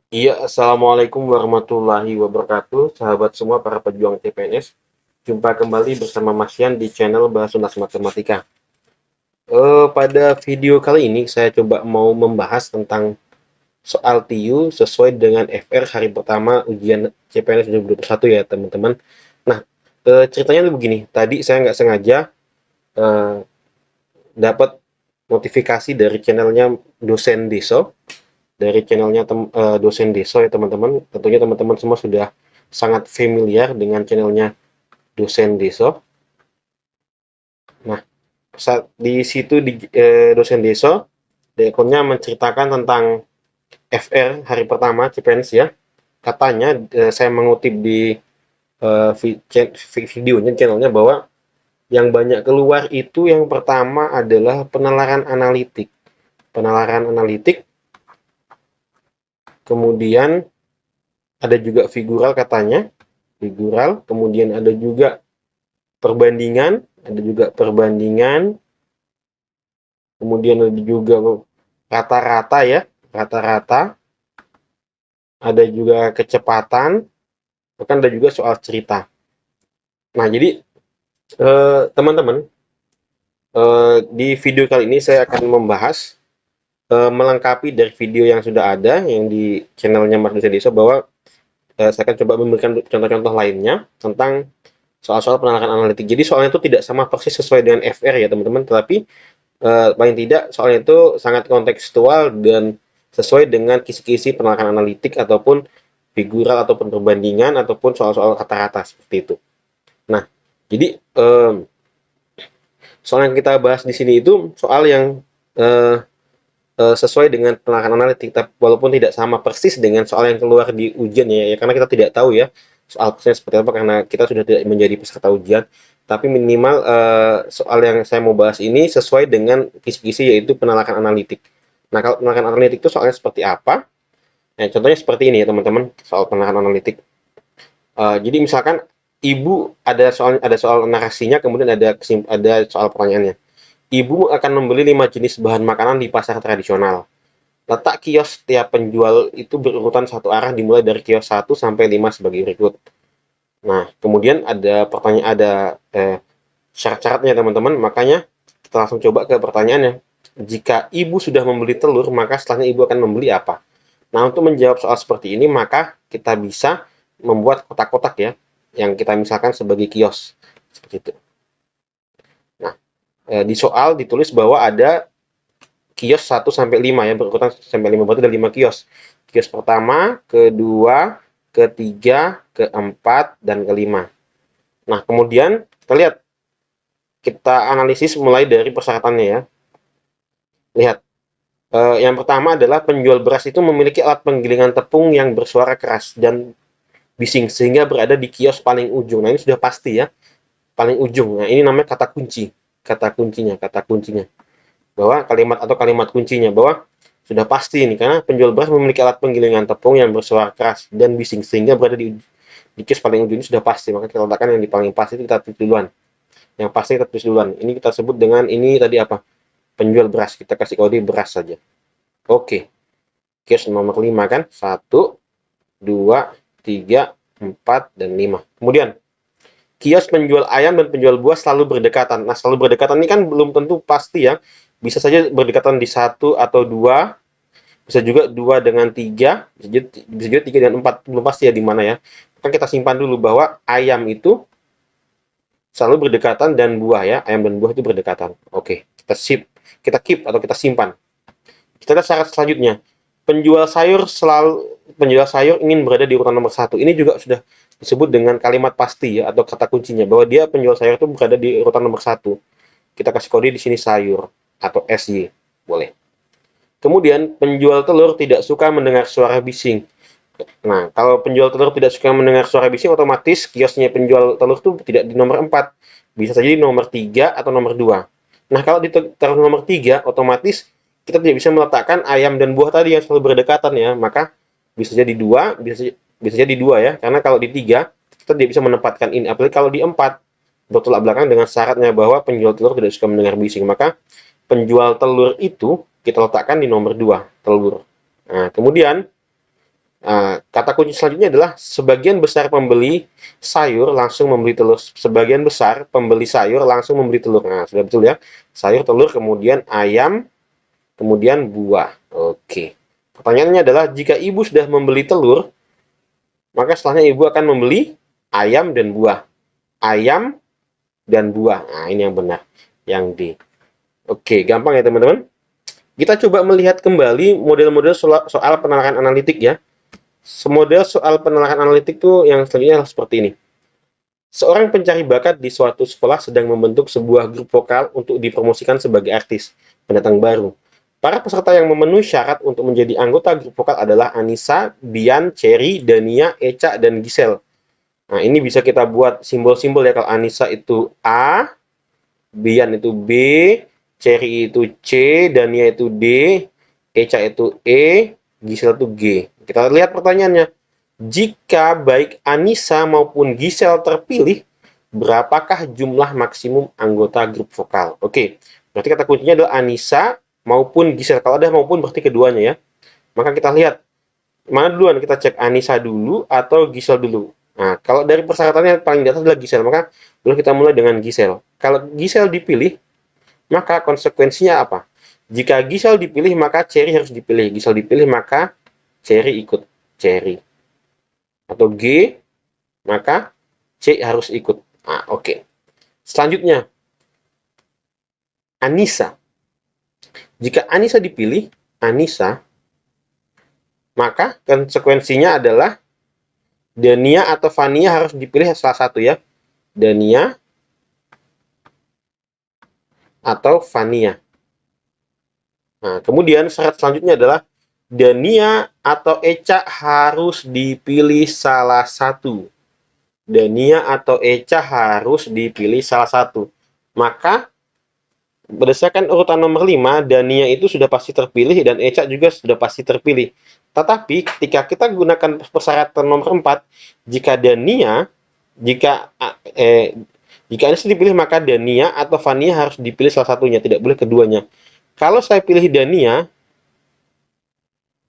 Iya, assalamualaikum warahmatullahi wabarakatuh, sahabat semua para pejuang CPNS. Jumpa kembali bersama Mas Yan di channel Bahas Tuntas Matematika. Pada video kali ini saya coba mau membahas tentang soal TIU sesuai dengan FR hari pertama ujian CPNS 2021 ya teman-teman. Nah, ceritanya tuh begini. Tadi saya nggak sengaja eh, dapat notifikasi dari channelnya dosen Deso, dari channelnya dosen Deso ya teman-teman. Tentunya teman-teman semua sudah sangat familiar dengan channelnya dosen Deso. Nah, di situ dosen Deso, di akunnya menceritakan tentang FR hari pertama CPNS ya. Katanya saya mengutip di videonya channelnya bahwa yang banyak keluar itu yang pertama adalah penalaran analitik. Penalaran analitik, kemudian ada juga figural katanya, figural, kemudian ada juga perbandingan, kemudian ada juga rata-rata ya, rata-rata, ada juga kecepatan, bahkan ada juga soal cerita. Nah, jadi teman-teman, di video kali ini saya akan membahas melengkapi dari video yang sudah ada yang di channelnya Mas Desa Desa bahwa saya akan coba memberikan contoh-contoh lainnya tentang soal-soal penalaran analitik. Jadi soalnya itu tidak sama persis sesuai dengan FR ya teman-teman, tetapi paling tidak soalnya itu sangat kontekstual dan sesuai dengan kisi-kisi penalaran analitik ataupun figural ataupun perbandingan ataupun soal-soal kata-kata seperti itu. Nah, jadi soal yang kita bahas di sini itu soal yang eh, sesuai dengan penalaran analitik, walaupun tidak sama persis dengan soal yang keluar di ujian ya, karena kita tidak tahu ya soal persisnya seperti apa karena kita sudah tidak menjadi peserta ujian. Tapi minimal soal yang saya mau bahas ini sesuai dengan kisi-kisi yaitu penalaran analitik. Nah, kalau penalaran analitik itu soalnya seperti apa? Nah, contohnya seperti ini ya teman-teman, soal penalaran analitik. Jadi misalkan ibu ada soal narasinya, kemudian ada soal pertanyaannya. Ibu akan membeli 5 jenis bahan makanan di pasar tradisional. Letak kios setiap penjual itu berurutan satu arah dimulai dari kios 1 sampai 5 sebagai berikut. Nah, kemudian ada syarat-syaratnya teman-teman, makanya kita langsung coba ke pertanyaannya. Jika ibu sudah membeli telur, maka setelahnya ibu akan membeli apa? Nah, untuk menjawab soal seperti ini, maka kita bisa membuat kotak-kotak ya, yang kita misalkan sebagai kios. Seperti itu. Nah, di soal ditulis bahwa ada kios 1 sampai 5 ya, berurutan sampai 5, berarti ada 5 kios. Kios pertama, kedua, ketiga, keempat, dan kelima. Nah, kemudian kita lihat, kita analisis mulai dari persyaratannya ya. Lihat, yang pertama adalah penjual beras itu memiliki alat penggilingan tepung yang bersuara keras dan bising sehingga berada di kios paling ujung. Nah, ini sudah pasti ya, paling ujung. Nah, ini namanya kata kunci. Kata kuncinya. Bahwa kalimat kuncinya bahwa sudah pasti ini karena penjual beras memiliki alat penggilingan tepung yang bersuara keras dan bising sehingga berada di kios paling ujung. Ini sudah pasti, maka kita letakkan yang di paling pasti itu kita tulis duluan. Yang pasti kita tulis duluan. Ini kita sebut dengan ini tadi apa? Penjual beras. Kita kasih kode beras saja. Oke. Kios nomor 5 kan? Satu, 2, 3, 4, dan 5. Kemudian kios penjual ayam dan penjual buah selalu berdekatan. Nah, selalu berdekatan ini kan belum tentu pasti ya. Bisa saja berdekatan di satu atau dua, bisa juga dua dengan tiga, bisa juga tiga dengan empat. Belum pasti ya di mana ya. Kan kita simpan dulu bahwa ayam itu selalu berdekatan dan buah ya. Ayam dan buah itu berdekatan. Oke, kita keep atau kita simpan. Kita lihat syarat selanjutnya. Penjual sayur ingin berada di urutan nomor satu. Ini juga sudah disebut dengan kalimat pasti ya atau kata kuncinya bahwa dia penjual sayur itu berada di urutan nomor satu. Kita kasih kode di sini sayur atau SY. Boleh. Kemudian penjual telur tidak suka mendengar suara bising. Nah, kalau penjual telur tidak suka mendengar suara bising, otomatis kiosnya penjual telur itu tidak di nomor 4. Bisa saja di nomor 3 atau nomor 2. Nah, kalau ditaruh nomor 3, otomatis kita tidak bisa meletakkan ayam dan buah tadi yang selalu berdekatan ya. Maka bisa jadi 2, bisa jadi 2 ya. Karena kalau di 3, kita tidak bisa menempatkan ini. Apalagi kalau di 4, bertolak belakang dengan syaratnya bahwa penjual telur tidak suka mendengar bising. Maka penjual telur itu kita letakkan di nomor 2, telur. Nah, kemudian Nah, kata kunci selanjutnya adalah sebagian besar pembeli sayur langsung membeli telur. Sebagian besar pembeli sayur langsung membeli telur. Nah, sudah betul ya. Sayur, telur, kemudian ayam, kemudian buah. Oke. Pertanyaannya adalah jika ibu sudah membeli telur, maka setelahnya ibu akan membeli ayam dan buah. Ayam dan buah. Nah, ini yang benar. Yang D. Oke, gampang ya teman-teman. Kita coba melihat kembali model-model soal penalaran analitik ya. Semodel soal penalaran analitik tuh yang selanjutnya seperti ini. Seorang pencari bakat di suatu sekolah sedang membentuk sebuah grup vokal untuk dipromosikan sebagai artis pendatang baru. Para peserta yang memenuhi syarat untuk menjadi anggota grup vokal adalah Anissa, Bian, Cherry, Dania, Eca, dan Gisel. Nah, ini bisa kita buat simbol-simbol ya. Kalau Anissa itu A, Bian itu B, Cherry itu C, Dania itu D, Eca itu E, Gisel itu G. Kita lihat pertanyaannya. Jika baik Anissa maupun Gisel terpilih, berapakah jumlah maksimum anggota grup vokal? Oke, berarti kata kuncinya adalah Anissa maupun Gisel. Kalau ada maupun berarti keduanya ya. Maka kita lihat, mana duluan? Kita cek Anissa dulu atau Gisel dulu. Nah, kalau dari persyaratannya paling di atas adalah Gisel, maka boleh kita mulai dengan Gisel. Kalau Gisel dipilih, maka konsekuensinya apa? Jika Gisel dipilih, maka Cherry harus dipilih. Gisel dipilih, maka Cherry ikut Cherry. Atau G, maka C harus ikut. Nah, oke. Selanjutnya, Anissa. Jika Anissa dipilih, Anissa, maka konsekuensinya adalah Dania atau Vania harus dipilih salah satu ya. Dania atau Vania. Nah, kemudian syarat selanjutnya adalah Dania atau Eca harus dipilih salah satu. Dania atau Eca harus dipilih salah satu. Maka berdasarkan urutan nomor 5, Dania itu sudah pasti terpilih dan Eca juga sudah pasti terpilih. Tetapi ketika kita gunakan persyaratan nomor 4, jika Dania, jika jika Anissa dipilih maka Dania atau Vania harus dipilih salah satunya, tidak boleh keduanya. Kalau saya pilih Dania,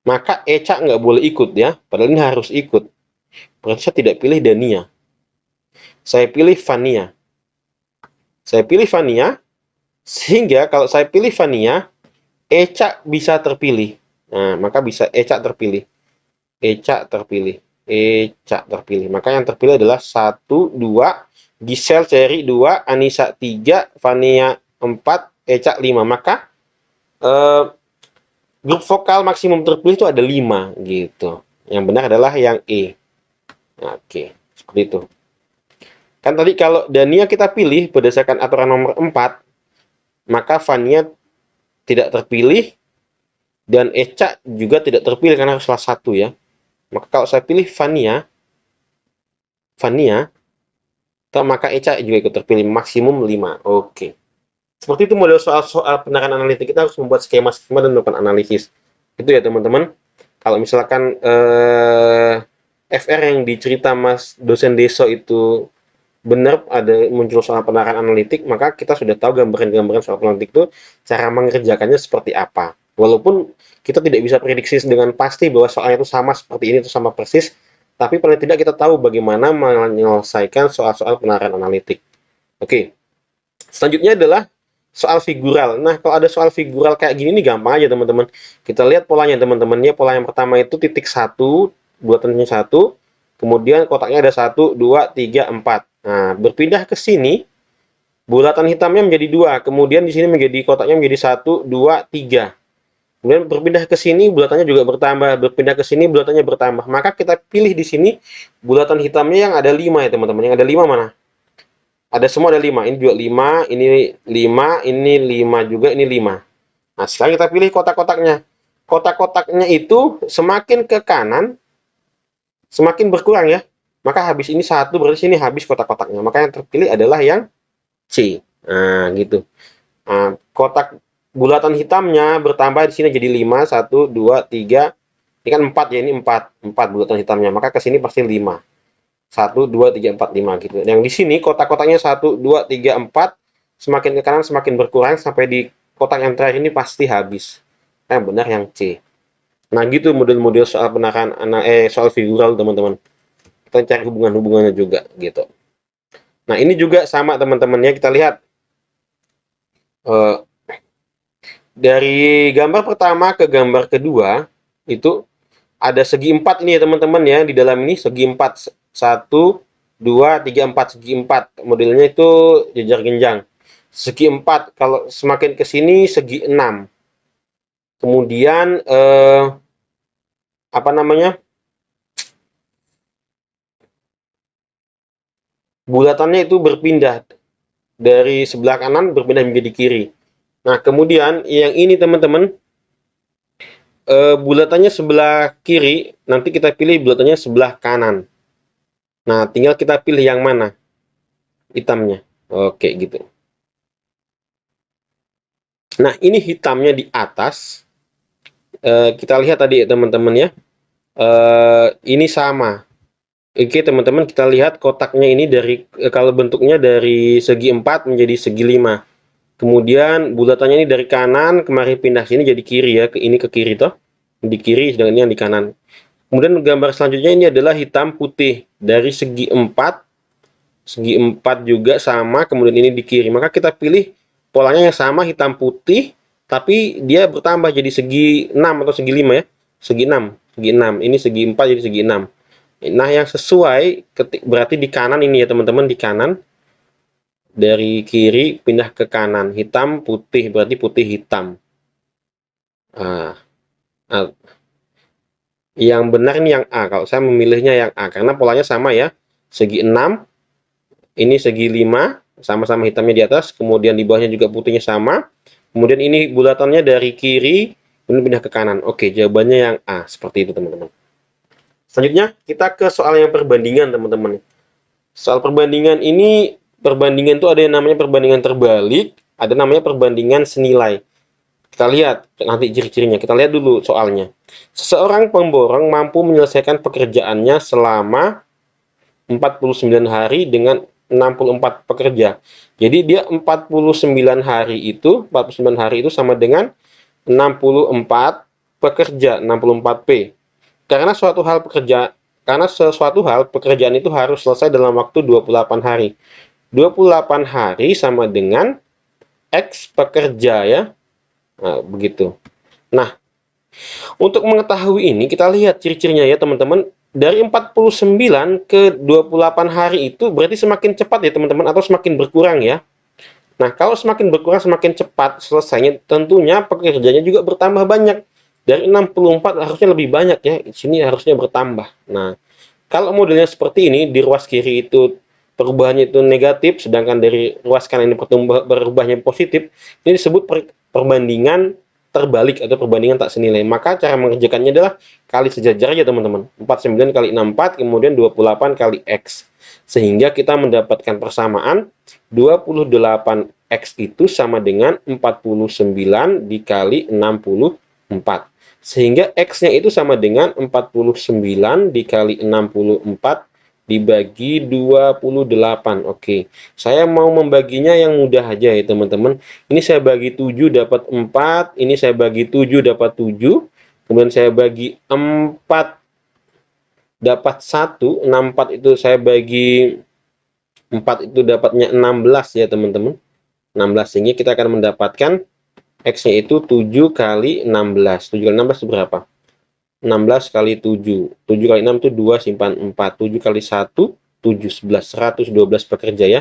maka Eca nggak boleh ikut ya, padahal ini harus ikut. Berarti saya tidak pilih Dania. Saya pilih Vania. Saya pilih Vania, sehingga kalau saya pilih Vania, Eca bisa terpilih. Nah, maka bisa Eca terpilih. Eca terpilih. Eca terpilih. Maka yang terpilih adalah 1, 2, Gisel Cherry 2, Anissa 3, Vania 4, Eca 5. Maka grup vokal maksimum terpilih itu ada 5 gitu. Yang benar adalah yang E. Oke, seperti itu. Kan tadi kalau Dania kita pilih berdasarkan aturan nomor 4, maka Vania tidak terpilih dan Eca juga tidak terpilih karena harus salah satu ya. Maka kalau saya pilih Vania, maka Eca juga ikut terpilih maksimum 5. Oke. Seperti itu model soal-soal penerapan analitik. Kita harus membuat skema-skema dan melakukan analisis. Itu ya teman-teman. Kalau misalkan FR yang dicerita Mas dosen Deso itu benar ada muncul soal penerapan analitik, maka kita sudah tahu gambaran-gambaran soal analitik itu cara mengerjakannya seperti apa. Walaupun kita tidak bisa prediksi dengan pasti bahwa soalnya itu sama seperti ini, itu sama persis, tapi paling tidak kita tahu bagaimana menyelesaikan soal-soal penerapan analitik. Oke, selanjutnya adalah soal figural. Nah, kalau ada soal figural kayak gini nih gampang aja teman-teman. Kita lihat polanya teman-teman. Ya, pola yang pertama itu titik 1, buatannya 1, kemudian kotaknya ada 1, 2, 3, 4. Nah, berpindah ke sini, bulatan hitamnya menjadi 2, kemudian di sini menjadi kotaknya menjadi 1, 2, 3. Kemudian berpindah ke sini, bulatannya juga bertambah, berpindah ke sini, bulatannya bertambah. Maka kita pilih di sini bulatan hitamnya yang ada 5 ya teman-teman. Yang ada 5 mana? Ada semua ada 5. Ini juga 5, ini 5, ini 5 juga, ini 5. Nah, sekarang kita pilih kotak-kotaknya. Kotak-kotaknya itu semakin ke kanan, semakin berkurang ya. Maka habis ini 1, berarti sini habis kotak-kotaknya. Maka yang terpilih adalah yang C. Nah, gitu. Nah, kotak bulatan hitamnya bertambah di sini jadi 5, 1, 2, 3. Ini kan 4 ya, ini 4. 4 bulatan hitamnya. Maka ke sini pasti 5. 1, 2, 3, 4, 5 gitu. Yang di sini kotak-kotaknya 1, 2, 3, 4. Semakin ke kanan semakin berkurang sampai di kotak yang terakhir ini pasti habis. Yang benar yang C. Nah, gitu model-model soal penakan soal figural, teman-teman. Kita cari hubungan-hubungannya juga, gitu. Nah, ini juga sama, teman-teman ya. Kita lihat eh, dari gambar pertama ke gambar kedua, itu ada segi empat ini ya, teman-teman ya. Di dalam ini segi empat. Satu, dua, tiga, empat. Segi empat. Modelnya itu jejar genjang. Segi empat. Kalau semakin ke sini, segi enam. Kemudian, apa namanya, bulatannya itu berpindah dari sebelah kanan berpindah menjadi kiri. Nah, kemudian yang ini, teman-teman, bulatannya sebelah kiri, nanti kita pilih bulatannya sebelah kanan. Nah, tinggal kita pilih yang mana hitamnya. Oke, gitu. Nah, ini hitamnya di atas. Kita lihat tadi ya, teman-teman ya. Ini sama. Oke, teman-teman, kita lihat kotaknya ini dari kalau bentuknya dari segi 4 menjadi segi 5. Kemudian bulatannya ini dari kanan kemarin pindah sini jadi kiri ya, ini ke kiri toh. Di kiri, sedangkan ini yang di kanan. Kemudian gambar selanjutnya ini adalah hitam putih dari segi 4 juga sama, kemudian ini di kiri. Maka kita pilih polanya yang sama, hitam putih, tapi dia bertambah jadi segi 6 atau segi 5 ya. Segi 6, segi 6. Ini segi 4 jadi segi 6. Nah, yang sesuai berarti di kanan ini ya, teman-teman, di kanan. Dari kiri pindah ke kanan, hitam putih berarti putih hitam. Nah, yang benar ini yang A. Kalau saya memilihnya yang A karena polanya sama ya. Segi 6, ini segi 5, sama-sama hitamnya di atas, kemudian di bawahnya juga putihnya sama. Kemudian ini bulatannya dari kiri, kemudian pindah ke kanan. Oke, jawabannya yang A. Seperti itu, teman-teman. Selanjutnya, kita ke soal yang perbandingan, teman-teman. Soal perbandingan ini, perbandingan itu ada yang namanya perbandingan terbalik, ada namanya perbandingan senilai. Kita lihat nanti ciri-cirinya. Kita lihat dulu soalnya. Seseorang pemborong mampu menyelesaikan pekerjaannya selama 49 hari dengan 64 pekerja. Jadi dia 49 hari itu, 49 hari itu sama dengan 64 pekerja, 64P. Karena sesuatu hal pekerjaan itu harus selesai dalam waktu 28 hari. 28 hari sama dengan X pekerja ya. Nah, begitu. Nah, untuk mengetahui ini kita lihat ciri-cirinya ya, teman-teman. Dari 49 ke 28 hari itu berarti semakin cepat ya, teman-teman, atau semakin berkurang ya. Nah, kalau semakin berkurang semakin cepat selesainya, tentunya pekerjanya juga bertambah banyak. Dari 64 harusnya lebih banyak ya. Di sini harusnya bertambah. Nah, kalau modelnya seperti ini, di ruas kiri itu perubahannya itu negatif, sedangkan dari ruas kanan ini berubahnya positif, ini disebut perbandingan terbalik atau perbandingan tak senilai. Maka cara mengerjakannya adalah kali sejajar aja, teman-teman. 49 kali 64, kemudian 28 kali X. Sehingga kita mendapatkan persamaan 28X itu sama dengan 49 dikali 64. Sehingga X-nya itu sama dengan 49 dikali 64 dibagi 28. Oke, saya mau membaginya yang mudah aja ya, teman-teman. Ini saya bagi 7 dapat 4, ini saya bagi 7 dapat 7, kemudian saya bagi 4 dapat 1, 64 itu saya bagi 4 itu dapatnya 16 ya, teman-teman. 16, sehingga kita akan mendapatkan X-nya itu 7 kali 16. 7 kali 16 itu berapa? 16 kali 7. 7 kali 6 itu 2 simpan 4. 7 kali 1, 7, 11. 112 pekerja ya.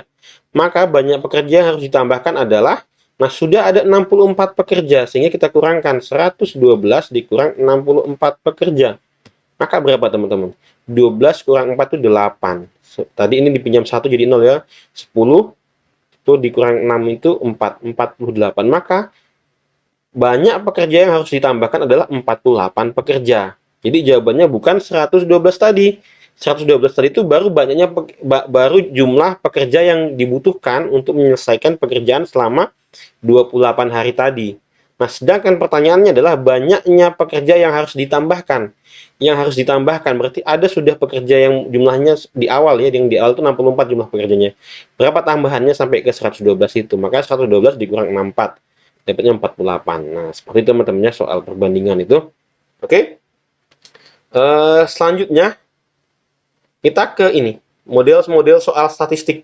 Maka banyak pekerja yang harus ditambahkan adalah, nah sudah ada 64 pekerja, sehingga kita kurangkan 112 dikurang 64 pekerja. Maka berapa, teman-teman? 12 kurang 4 itu 8. Tadi ini dipinjam 1 jadi 0 ya. 10 itu dikurang 6 itu 4. 48. Maka banyak pekerja yang harus ditambahkan adalah 48 pekerja. Jadi jawabannya bukan 112 tadi. 112 tadi itu baru banyaknya baru jumlah pekerja yang dibutuhkan untuk menyelesaikan pekerjaan selama 28 hari tadi. Nah, sedangkan pertanyaannya adalah banyaknya pekerja yang harus ditambahkan. Yang harus ditambahkan berarti ada sudah pekerja yang jumlahnya di awal ya, yang di awal itu 64 jumlah pekerjanya. Berapa tambahannya sampai ke 112 itu? Maka 112 dikurang 64 dapatnya 48. Nah, seperti itu, teman-temannya soal perbandingan itu. Oke? Selanjutnya kita ke ini, model-model soal statistik.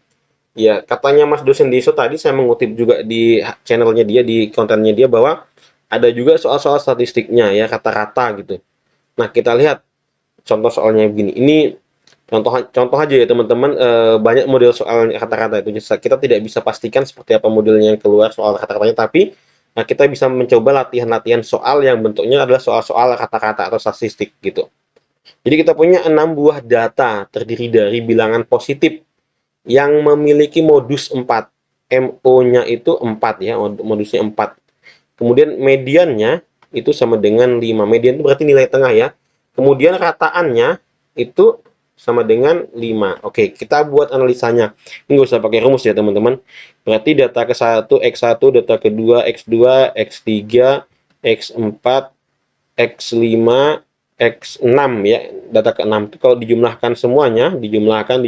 Ya, katanya Mas dosen Deso tadi, saya mengutip juga di channelnya dia, di kontennya dia, bahwa ada juga soal-soal statistiknya ya, rata-rata gitu. Nah, kita lihat contoh soalnya begini. Ini contoh aja ya teman-teman, banyak model soal kata-kata itu. Kita tidak bisa pastikan seperti apa modelnya yang keluar soal kata-katanya, tapi nah, kita bisa mencoba latihan-latihan soal yang bentuknya adalah soal-soal kata-kata atau statistik gitu. Jadi kita punya 6 buah data terdiri dari bilangan positif yang memiliki modus 4. MO-nya itu 4 ya, modusnya 4. Kemudian mediannya itu sama dengan 5. Median itu berarti nilai tengah ya. Kemudian rataannya itu sama dengan 5. Oke, kita buat analisanya. Ini nggak usah pakai rumus ya, teman-teman. Berarti data ke-1, X1, data kedua, X2, X3, X4, X5, X6 ya. Data ke-6 itu kalau dijumlahkan semuanya, dijumlahkan,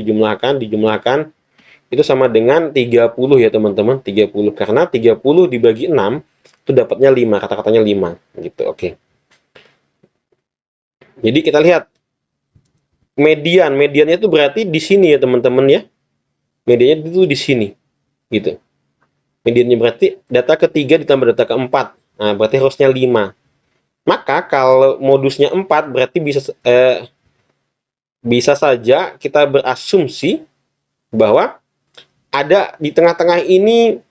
itu sama dengan 30 ya, teman-teman. 30 karena 30 dibagi 6 itu dapatnya 5, kata-katanya 5 gitu. Oke. Jadi kita lihat mediannya itu berarti di sini ya, teman-teman ya. Mediannya itu di sini gitu. Mediannya berarti data ketiga ditambah data keempat. Nah, berarti harusnya 5. Maka kalau modusnya 4 berarti bisa saja kita berasumsi bahwa ada di tengah-tengah ini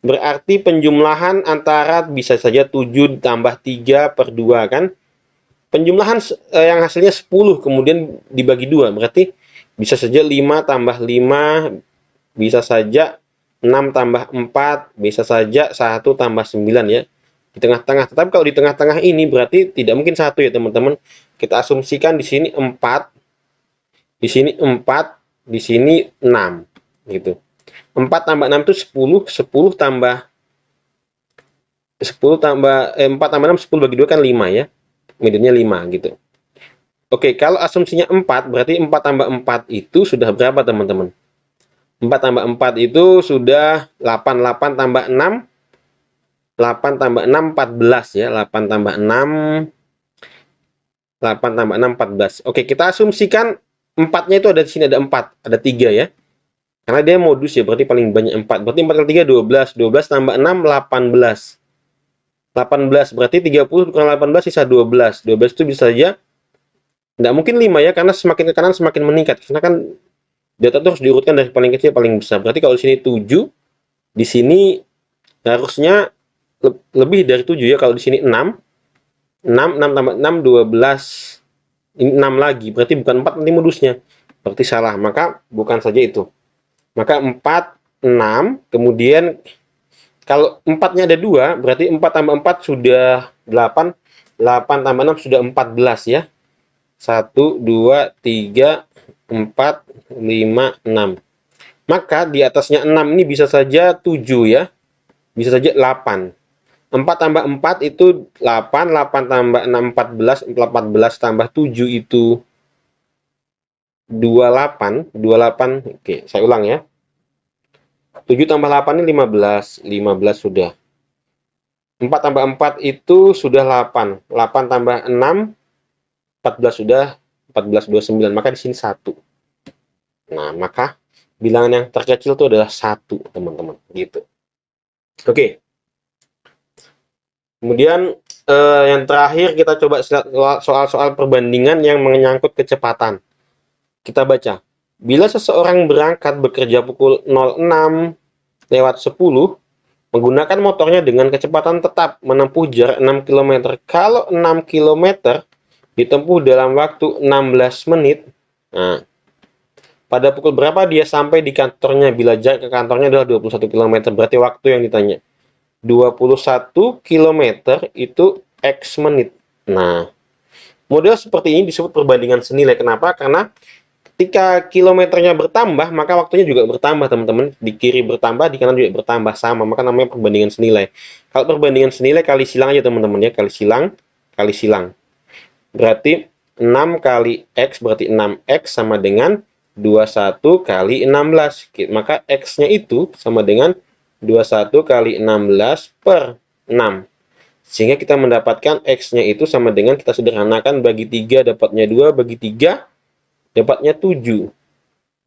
berarti penjumlahan antara bisa saja 7 tambah 3 per 2 kan. Penjumlahan yang hasilnya 10 kemudian dibagi 2 berarti bisa saja 5 tambah 5, bisa saja 6 tambah 4, bisa saja 1 tambah 9 ya. Di tengah-tengah. Tetapi kalau di tengah-tengah ini berarti tidak mungkin 1 ya, teman-teman. Kita asumsikan di sini 4, di sini 4, di sini 6 gitu. 4 tambah 6 itu 10, 10 tambah 4 tambah 6, 10 bagi 2 kan 5 ya. Mediannya 5 gitu. Oke, kalau asumsinya 4, berarti 4 tambah 4 itu sudah berapa, teman-teman? 4 tambah 4 itu sudah 8, 8 tambah 6, 8 tambah 6, 14 ya. 8 tambah 6, 8 tambah 6, 14. Oke, kita asumsikan 4-nya itu ada di sini, ada 4, ada 3 ya. Karena dia modus ya, berarti paling banyak 4. Berarti 4 kali 3, 12. 12 tambah 6, 18. 18 berarti 30 kurang 18 sisa 12. 12 itu bisa saja nggak mungkin 5 ya, karena semakin ke kanan semakin meningkat. Karena kan data itu harus diurutkan dari paling kecil paling besar. Berarti kalau di sini 7, di sini harusnya lebih dari 7 ya. Kalau di sini 6, 6 tambah 6, 12. Ini 6 lagi, berarti bukan 4 nanti modusnya. Berarti salah, maka bukan saja itu. Maka 4, 6, kemudian kalau 4-nya ada 2, berarti 4 tambah 4 sudah 8, 8 tambah 6 sudah 14 ya. 1, 2, 3, 4, 5, 6. Maka di atasnya 6 ini bisa saja 7 ya. Bisa saja 8. 4 tambah 4 itu 8, 8 tambah 6, 14, 14 tambah 7 itu 28, 28. Oke, saya ulang ya. 7 tambah 8 ini 15, 15 sudah. 4 tambah 4 itu sudah 8, 8 tambah 6, 14 sudah, 14, 29, maka di sini 1. Nah, maka bilangan yang terkecil itu adalah 1, teman-teman, gitu. Oke. Kemudian yang terakhir kita coba soal-soal perbandingan yang menyangkut kecepatan. Kita baca. Bila seseorang berangkat bekerja pukul 06:10 menggunakan motornya dengan kecepatan tetap menempuh jarak 6 km. Kalau 6 km ditempuh dalam waktu 16 menit, nah, pada pukul berapa dia sampai di kantornya? Bila jarak ke kantornya adalah 21 km, berarti waktu yang ditanya. 21 km itu X menit. Nah, model seperti ini disebut perbandingan senilai. Kenapa? Karena ketika kilometernya bertambah, maka waktunya juga bertambah, teman-teman. Di kiri bertambah, di kanan juga bertambah sama. Maka namanya perbandingan senilai. Kalau perbandingan senilai kali silang aja, teman-teman ya. Kali silang, kali silang. Berarti 6 kali X berarti 6X sama dengan 21 kali 16. Maka X-nya itu sama dengan 21 kali 16 per 6. Sehingga kita mendapatkan X-nya itu sama dengan kita sederhanakan bagi 3 dapatnya 2, bagi 3 dapatnya 7.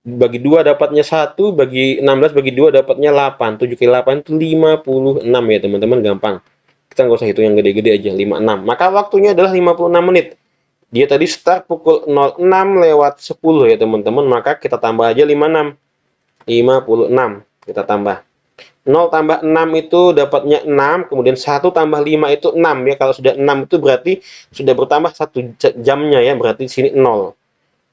Bagi 2 dapatnya 1, bagi 16 bagi 2 dapatnya 8. 7 kali 8 itu 56 ya teman-teman, gampang. Kita nggak usah hitung yang gede-gede aja, 56. Maka waktunya adalah 56 menit. Dia tadi start pukul 06.10 ya teman-teman, maka kita tambah aja 56. 56 kita tambah. 0 tambah 6 itu dapatnya 6, kemudian 1 tambah 5 itu 6 ya. Kalau sudah 6 itu berarti sudah bertambah 1 jamnya ya, berarti di sini 0.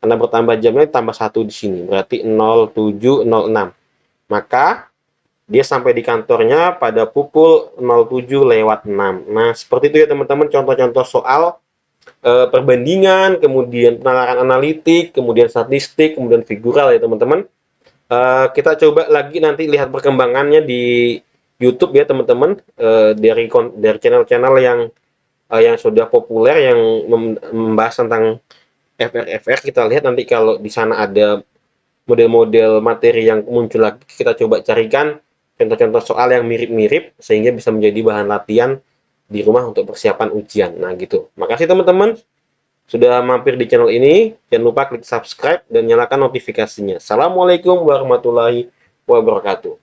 Karena bertambah jamnya tambah 1 di sini, berarti 07.06. Maka dia sampai di kantornya pada pukul 07.06. Nah, seperti itu ya teman-teman contoh-contoh soal perbandingan, kemudian penalaran analitik, kemudian statistik, kemudian figural ya teman-teman. Kita coba lagi nanti lihat perkembangannya di YouTube ya teman-teman, dari channel-channel yang sudah populer yang membahas tentang FR. Kita lihat nanti kalau di sana ada model-model materi yang muncul lagi, kita coba carikan contoh-contoh soal yang mirip-mirip sehingga bisa menjadi bahan latihan di rumah untuk persiapan ujian. Nah gitu. Makasih teman-teman sudah mampir di channel ini. Jangan lupa klik subscribe dan nyalakan notifikasinya. Assalamualaikum warahmatullahi wabarakatuh.